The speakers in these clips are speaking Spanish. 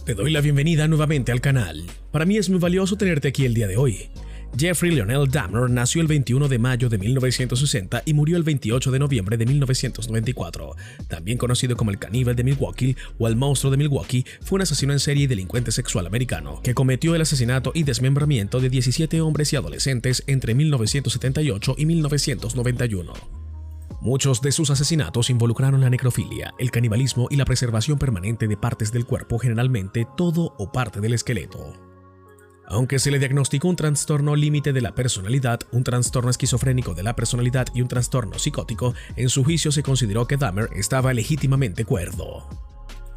Te doy la bienvenida nuevamente al canal. Para mí es muy valioso tenerte aquí el día de hoy. Jeffrey Lionel Dahmer nació el 21 de mayo de 1960 y murió el 28 de noviembre de 1994. También conocido como el caníbal de Milwaukee o el monstruo de Milwaukee, fue un asesino en serie y delincuente sexual americano que cometió el asesinato y desmembramiento de 17 hombres y adolescentes entre 1978 y 1991. Muchos de sus asesinatos involucraron la necrofilia, el canibalismo y la preservación permanente de partes del cuerpo, generalmente todo o parte del esqueleto. Aunque se le diagnosticó un trastorno límite de la personalidad, un trastorno esquizofrénico de la personalidad y un trastorno psicótico, en su juicio se consideró que Dahmer estaba legítimamente cuerdo.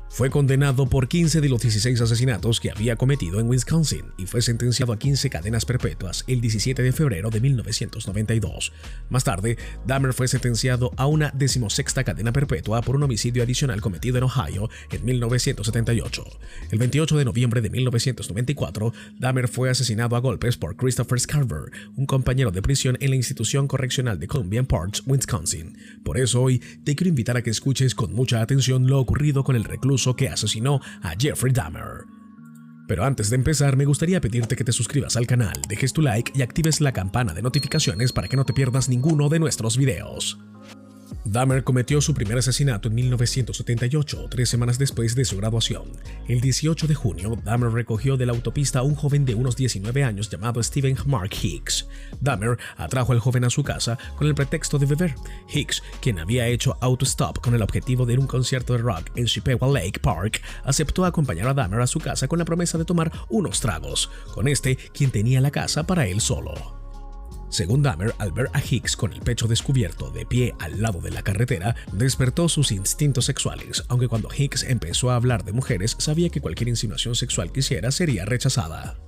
Fue condenado por 15 de los 16 asesinatos que había cometido en Wisconsin y fue sentenciado a 15 cadenas perpetuas el 17 de febrero de 1992. Más tarde, Dahmer fue sentenciado a una 16ª cadena perpetua por un homicidio adicional cometido en Ohio en 1978. El 28 de noviembre de 1994, Dahmer fue asesinado a golpes por Christopher Scarver, un compañero de prisión en la institución correccional de Columbia Park, Wisconsin. Por eso hoy te quiero invitar a que escuches con mucha atención lo ocurrido con el recluso que asesinó a Jeffrey Dahmer. Pero antes de empezar, me gustaría pedirte que te suscribas al canal, dejes tu like y actives la campana de notificaciones para que no te pierdas ninguno de nuestros videos. Dahmer cometió su primer asesinato en 1978, 3 semanas después de su graduación. El 18 de junio, Dahmer recogió de la autopista a un joven de unos 19 años llamado Stephen Mark Hicks. Dahmer atrajo al joven a su casa con el pretexto de beber. Hicks, quien había hecho autostop con el objetivo de ir a un concierto de rock en Chippewa Lake Park, aceptó acompañar a Dahmer a su casa con la promesa de tomar unos tragos, con quien tenía la casa para él solo. Según Dahmer, al ver a Hicks con el pecho descubierto de pie al lado de la carretera, despertó sus instintos sexuales, aunque cuando Hicks empezó a hablar de mujeres, sabía que cualquier insinuación sexual que hiciera sería rechazada.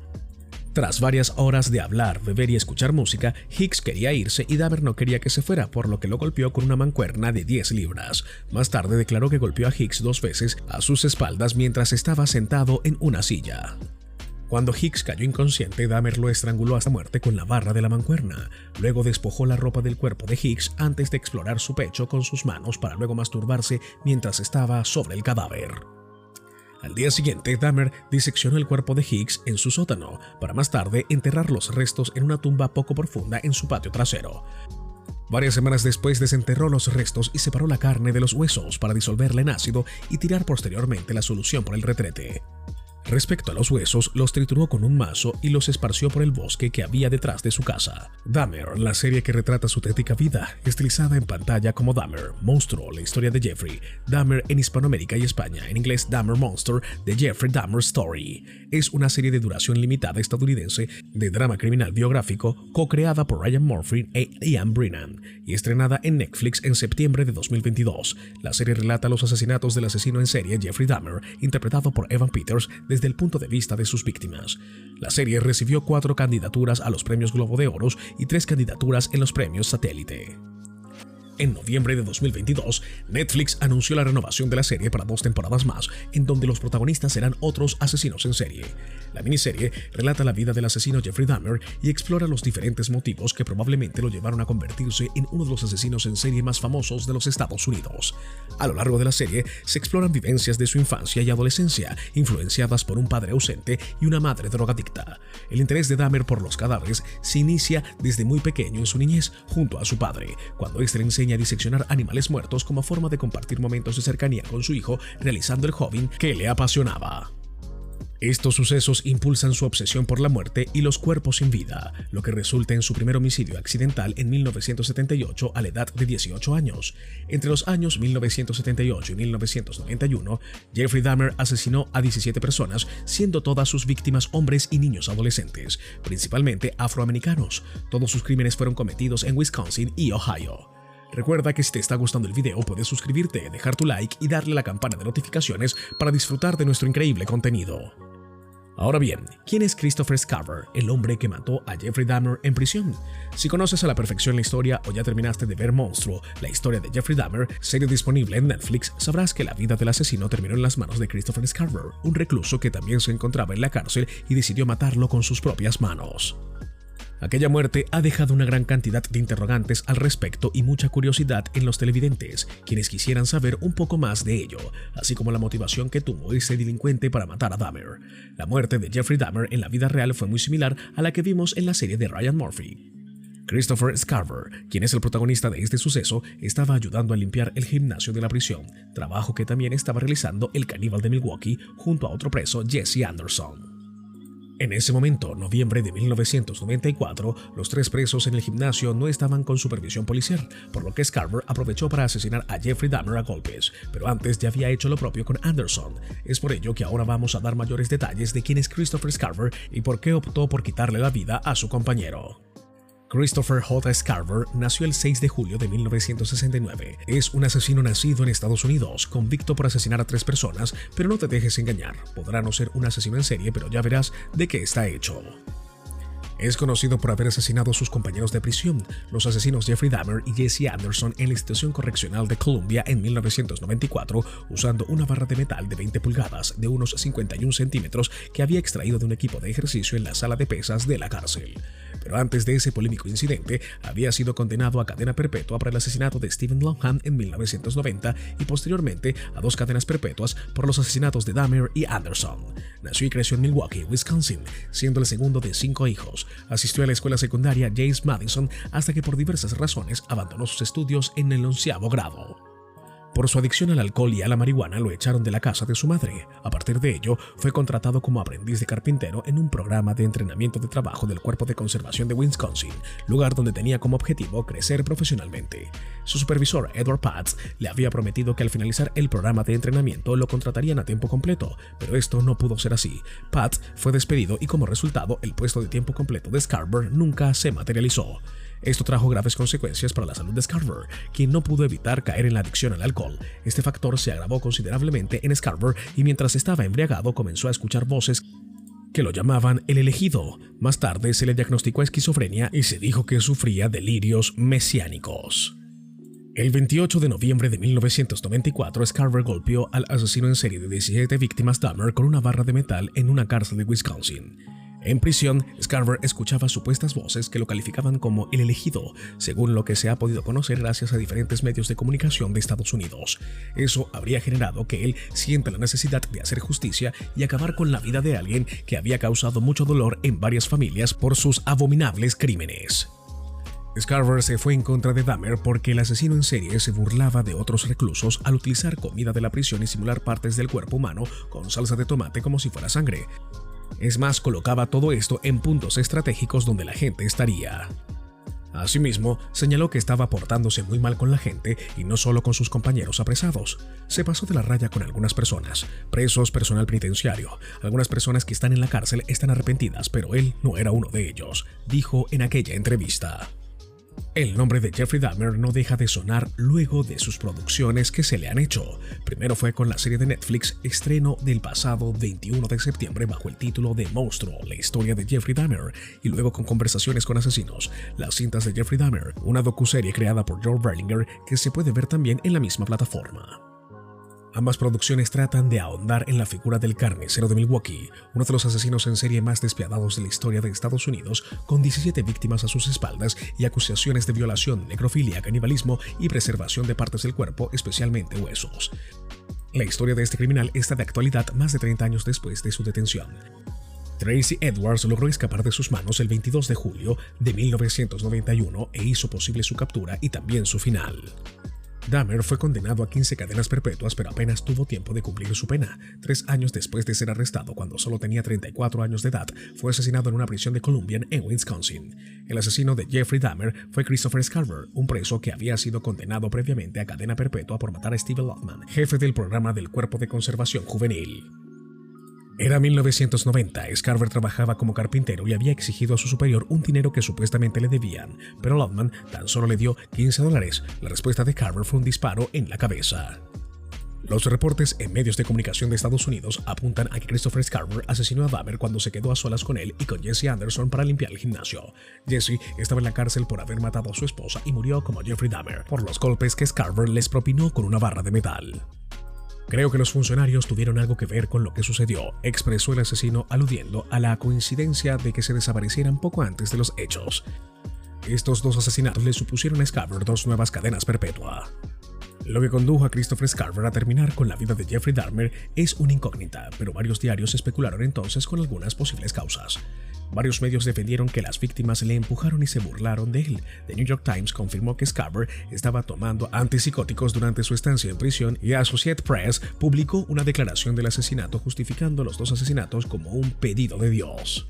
Tras varias horas de hablar, beber y escuchar música, Hicks quería irse y Dahmer no quería que se fuera, por lo que lo golpeó con una mancuerna de 10 libras. Más tarde declaró que golpeó a Hicks 2 veces a sus espaldas mientras estaba sentado en una silla. Cuando Hicks cayó inconsciente, Dahmer lo estranguló hasta muerte con la barra de la mancuerna. Luego despojó la ropa del cuerpo de Hicks antes de explorar su pecho con sus manos para luego masturbarse mientras estaba sobre el cadáver. Al día siguiente, Dahmer diseccionó el cuerpo de Hicks en su sótano, para más tarde enterrar los restos en una tumba poco profunda en su patio trasero. Varias semanas después desenterró los restos y separó la carne de los huesos para disolverla en ácido y tirar posteriormente la solución por el retrete. Respecto a los huesos, los trituró con un mazo y los esparció por el bosque que había detrás de su casa. Dahmer, la serie que retrata su tétrica vida, estilizada en pantalla como Dahmer, Monstruo, la historia de Jeffrey Dahmer en Hispanoamérica y España, en inglés Dahmer Monster, The Jeffrey Dahmer Story. Es una serie de duración limitada estadounidense de drama criminal biográfico co-creada por Ryan Murphy e Ian Brennan y estrenada en Netflix en septiembre de 2022. La serie relata los asesinatos del asesino en serie Jeffrey Dahmer, interpretado por Evan Peters, desde el punto de vista de sus víctimas. La serie recibió 4 candidaturas a los premios Globo de Oro y 3 candidaturas en los premios Satélite. En noviembre de 2022, Netflix anunció la renovación de la serie para 2 temporadas más, en donde los protagonistas serán otros asesinos en serie. La miniserie relata la vida del asesino Jeffrey Dahmer y explora los diferentes motivos que probablemente lo llevaron a convertirse en uno de los asesinos en serie más famosos de los Estados Unidos. A lo largo de la serie se exploran vivencias de su infancia y adolescencia, influenciadas por un padre ausente y una madre drogadicta. El interés de Dahmer por los cadáveres se inicia desde muy pequeño en su niñez, junto a su padre, cuando éste le enseña a diseccionar animales muertos como forma de compartir momentos de cercanía con su hijo, realizando el hobby que le apasionaba. Estos sucesos impulsan su obsesión por la muerte y los cuerpos sin vida, lo que resulta en su primer homicidio accidental en 1978 a la edad de 18 años. Entre los años 1978 y 1991, Jeffrey Dahmer asesinó a 17 personas, siendo todas sus víctimas hombres y niños adolescentes, principalmente afroamericanos. Todos sus crímenes fueron cometidos en Wisconsin y Ohio. Recuerda que si te está gustando el video puedes suscribirte, dejar tu like y darle a la campana de notificaciones para disfrutar de nuestro increíble contenido. Ahora bien, ¿quién es Christopher Scarver, el hombre que mató a Jeffrey Dahmer en prisión? Si conoces a la perfección la historia o ya terminaste de ver Monstruo, la historia de Jeffrey Dahmer, serie disponible en Netflix, sabrás que la vida del asesino terminó en las manos de Christopher Scarver, un recluso que también se encontraba en la cárcel y decidió matarlo con sus propias manos. Aquella muerte ha dejado una gran cantidad de interrogantes al respecto y mucha curiosidad en los televidentes, quienes quisieran saber un poco más de ello, así como la motivación que tuvo ese delincuente para matar a Dahmer. La muerte de Jeffrey Dahmer en la vida real fue muy similar a la que vimos en la serie de Ryan Murphy. Christopher Scarver, quien es el protagonista de este suceso, estaba ayudando a limpiar el gimnasio de la prisión, trabajo que también estaba realizando el caníbal de Milwaukee junto a otro preso, Jesse Anderson. En ese momento, noviembre de 1994, los tres presos en el gimnasio no estaban con supervisión policial, por lo que Scarver aprovechó para asesinar a Jeffrey Dahmer a golpes, pero antes ya había hecho lo propio con Anderson. Es por ello que ahora vamos a dar mayores detalles de quién es Christopher Scarver y por qué optó por quitarle la vida a su compañero. Christopher J. Scarver nació el 6 de julio de 1969. Es un asesino nacido en Estados Unidos, convicto por asesinar a 3 personas, pero no te dejes engañar. Podrá no ser un asesino en serie, pero ya verás de qué está hecho. Es conocido por haber asesinado a sus compañeros de prisión, los asesinos Jeffrey Dahmer y Jesse Anderson en la institución correccional de Columbia en 1994, usando una barra de metal de 20 pulgadas de unos 51 centímetros que había extraído de un equipo de ejercicio en la sala de pesas de la cárcel. Pero antes de ese polémico incidente, había sido condenado a cadena perpetua por el asesinato de Stephen Longham en 1990 y posteriormente a 2 cadenas perpetuas por los asesinatos de Dahmer y Anderson. Nació y creció en Milwaukee, Wisconsin, siendo el segundo de 5 hijos. Asistió a la escuela secundaria James Madison hasta que por diversas razones abandonó sus estudios en el 11º grado. Por su adicción al alcohol y a la marihuana lo echaron de la casa de su madre. A partir de ello, fue contratado como aprendiz de carpintero en un programa de entrenamiento de trabajo del Cuerpo de Conservación de Wisconsin, lugar donde tenía como objetivo crecer profesionalmente. Su supervisor, Edward Patz, le había prometido que al finalizar el programa de entrenamiento lo contratarían a tiempo completo, pero esto no pudo ser así. Patz fue despedido y como resultado, el puesto de tiempo completo de Scarver nunca se materializó. Esto trajo graves consecuencias para la salud de Scarver, quien no pudo evitar caer en la adicción al alcohol. Este factor se agravó considerablemente en Scarver y mientras estaba embriagado comenzó a escuchar voces que lo llamaban el elegido. Más tarde se le diagnosticó esquizofrenia y se dijo que sufría delirios mesiánicos. El 28 de noviembre de 1994, Scarver golpeó al asesino en serie de 17 víctimas Dahmer con una barra de metal en una cárcel de Wisconsin. En prisión, Scarver escuchaba supuestas voces que lo calificaban como el elegido, según lo que se ha podido conocer gracias a diferentes medios de comunicación de Estados Unidos. Eso habría generado que él sienta la necesidad de hacer justicia y acabar con la vida de alguien que había causado mucho dolor en varias familias por sus abominables crímenes. Scarver se fue en contra de Dahmer porque el asesino en serie se burlaba de otros reclusos al utilizar comida de la prisión y simular partes del cuerpo humano con salsa de tomate como si fuera sangre. Es más, colocaba todo esto en puntos estratégicos donde la gente estaría. Asimismo, señaló que estaba portándose muy mal con la gente y no solo con sus compañeros apresados. Se pasó de la raya con algunas personas, presos, personal penitenciario. Algunas personas que están en la cárcel están arrepentidas, pero él no era uno de ellos, dijo en aquella entrevista. El nombre de Jeffrey Dahmer no deja de sonar luego de sus producciones que se le han hecho. Primero fue con la serie de Netflix, estreno del pasado 21 de septiembre bajo el título de Monstruo, la historia de Jeffrey Dahmer, y luego con Conversaciones con asesinos, las cintas de Jeffrey Dahmer, una docuserie creada por George Berlinger que se puede ver también en la misma plataforma. Ambas producciones tratan de ahondar en la figura del carnicero de Milwaukee, uno de los asesinos en serie más despiadados de la historia de Estados Unidos, con 17 víctimas a sus espaldas y acusaciones de violación, necrofilia, canibalismo y preservación de partes del cuerpo, especialmente huesos. La historia de este criminal está de actualidad más de 30 años después de su detención. Tracy Edwards logró escapar de sus manos el 22 de julio de 1991 e hizo posible su captura y también su final. Dahmer fue condenado a 15 cadenas perpetuas, pero apenas tuvo tiempo de cumplir su pena. 3 años después de ser arrestado, cuando solo tenía 34 años de edad, fue asesinado en una prisión de Columbia en Wisconsin. El asesino de Jeffrey Dahmer fue Christopher Scarver, un preso que había sido condenado previamente a cadena perpetua por matar a Stephen Longham, jefe del programa del Cuerpo de Conservación Juvenil. Era 1990, Scarver trabajaba como carpintero y había exigido a su superior un dinero que supuestamente le debían, pero Longham tan solo le dio $15. La respuesta de Scarver fue un disparo en la cabeza. Los reportes en medios de comunicación de Estados Unidos apuntan a que Christopher Scarver asesinó a Dahmer cuando se quedó a solas con él y con Jesse Anderson para limpiar el gimnasio. Jesse estaba en la cárcel por haber matado a su esposa y murió como Jeffrey Dahmer por los golpes que Scarver les propinó con una barra de metal. Creo que los funcionarios tuvieron algo que ver con lo que sucedió, expresó el asesino aludiendo a la coincidencia de que se desaparecieran poco antes de los hechos. Estos dos asesinatos le supusieron a Scarver 2 nuevas cadenas perpetuas. Lo que condujo a Christopher Scarver a terminar con la vida de Jeffrey Dahmer es una incógnita, pero varios diarios especularon entonces con algunas posibles causas. Varios medios defendieron que las víctimas le empujaron y se burlaron de él. The New York Times confirmó que Scarver estaba tomando antipsicóticos durante su estancia en prisión y Associated Press publicó una declaración del asesinato justificando los dos asesinatos como un pedido de Dios.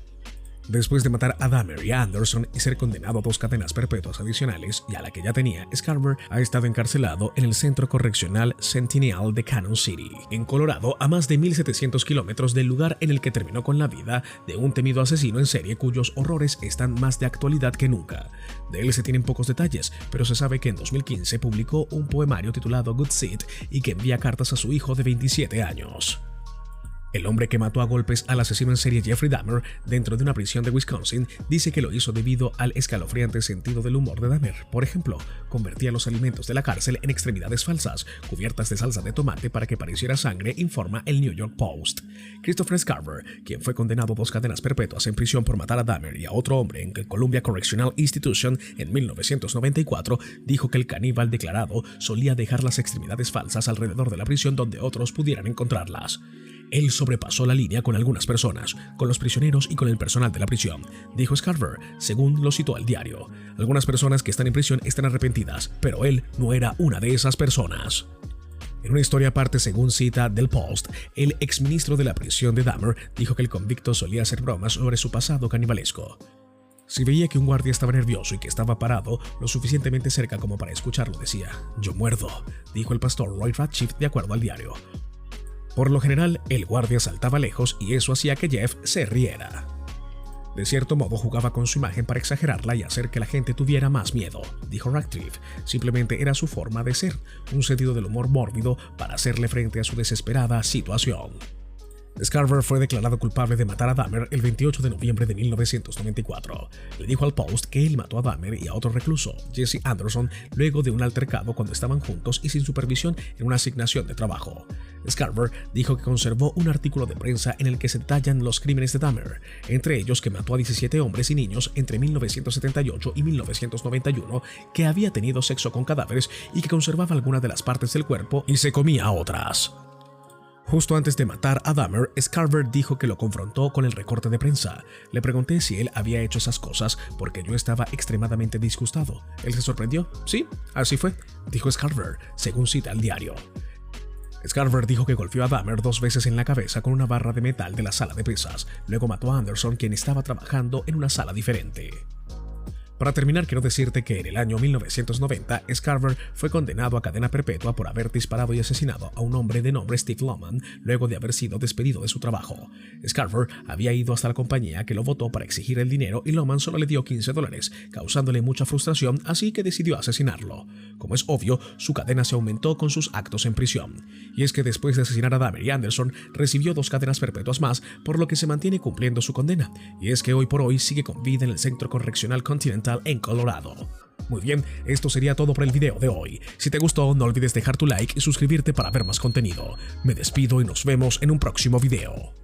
Después de matar a Dahmer y a Anderson y ser condenado a 2 cadenas perpetuas adicionales, y a la que ya tenía, Scarver ha estado encarcelado en el Centro Correccional Centennial de Cannon City, en Colorado, a más de 1.700 kilómetros del lugar en el que terminó con la vida de un temido asesino en serie cuyos horrores están más de actualidad que nunca. De él se tienen pocos detalles, pero se sabe que en 2015 publicó un poemario titulado Good Seed y que envía cartas a su hijo de 27 años. El hombre que mató a golpes al asesino en serie Jeffrey Dahmer dentro de una prisión de Wisconsin dice que lo hizo debido al escalofriante sentido del humor de Dahmer. Por ejemplo, convertía los alimentos de la cárcel en extremidades falsas, cubiertas de salsa de tomate para que pareciera sangre, informa el New York Post. Christopher Scarver, quien fue condenado a 2 cadenas perpetuas en prisión por matar a Dahmer y a otro hombre en el Columbia Correctional Institution en 1994, dijo que el caníbal declarado solía dejar las extremidades falsas alrededor de la prisión donde otros pudieran encontrarlas. Él sobrepasó la línea con algunas personas, con los prisioneros y con el personal de la prisión, dijo Scarver, según lo citó el diario. Algunas personas que están en prisión están arrepentidas, pero él no era una de esas personas. En una historia aparte, según cita del Post, el exministro de la prisión de Dahmer dijo que el convicto solía hacer bromas sobre su pasado canibalesco. Si veía que un guardia estaba nervioso y que estaba parado lo suficientemente cerca como para escucharlo, decía, «Yo muerdo», dijo el pastor Roy Ratcliffe de acuerdo al diario. Por lo general, el guardia saltaba lejos y eso hacía que Jeff se riera. De cierto modo, jugaba con su imagen para exagerarla y hacer que la gente tuviera más miedo, dijo Ratcliffe. Simplemente era su forma de ser, un sentido del humor mórbido para hacerle frente a su desesperada situación. Scarver fue declarado culpable de matar a Dahmer el 28 de noviembre de 1994. Le dijo al Post que él mató a Dahmer y a otro recluso, Jesse Anderson, luego de un altercado cuando estaban juntos y sin supervisión en una asignación de trabajo. Scarver dijo que conservó un artículo de prensa en el que se detallan los crímenes de Dahmer, entre ellos que mató a 17 hombres y niños entre 1978 y 1991, que había tenido sexo con cadáveres y que conservaba algunas de las partes del cuerpo y se comía a otras. Justo antes de matar a Dahmer, Scarver dijo que lo confrontó con el recorte de prensa. Le pregunté si él había hecho esas cosas porque yo estaba extremadamente disgustado. Él se sorprendió. Sí, así fue, dijo Scarver, según cita el diario. Scarver dijo que golpeó a Dahmer 2 veces en la cabeza con una barra de metal de la sala de pesas. Luego mató a Anderson, quien estaba trabajando en una sala diferente. Para terminar, quiero decirte que en el año 1990, Scarver fue condenado a cadena perpetua por haber disparado y asesinado a un hombre de nombre Steve Loman luego de haber sido despedido de su trabajo. Scarver había ido hasta la compañía que lo votó para exigir el dinero y Loman solo le dio $15, causándole mucha frustración, así que decidió asesinarlo. Como es obvio, su cadena se aumentó con sus actos en prisión. Y es que después de asesinar a Dahmer y Anderson, recibió 2 cadenas perpetuas más, por lo que se mantiene cumpliendo su condena. Y es que hoy por hoy sigue con vida en el Centro Correccional Continental en Colorado. Muy bien, esto sería todo por el video de hoy. Si te gustó, no olvides dejar tu like y suscribirte para ver más contenido. Me despido y nos vemos en un próximo video.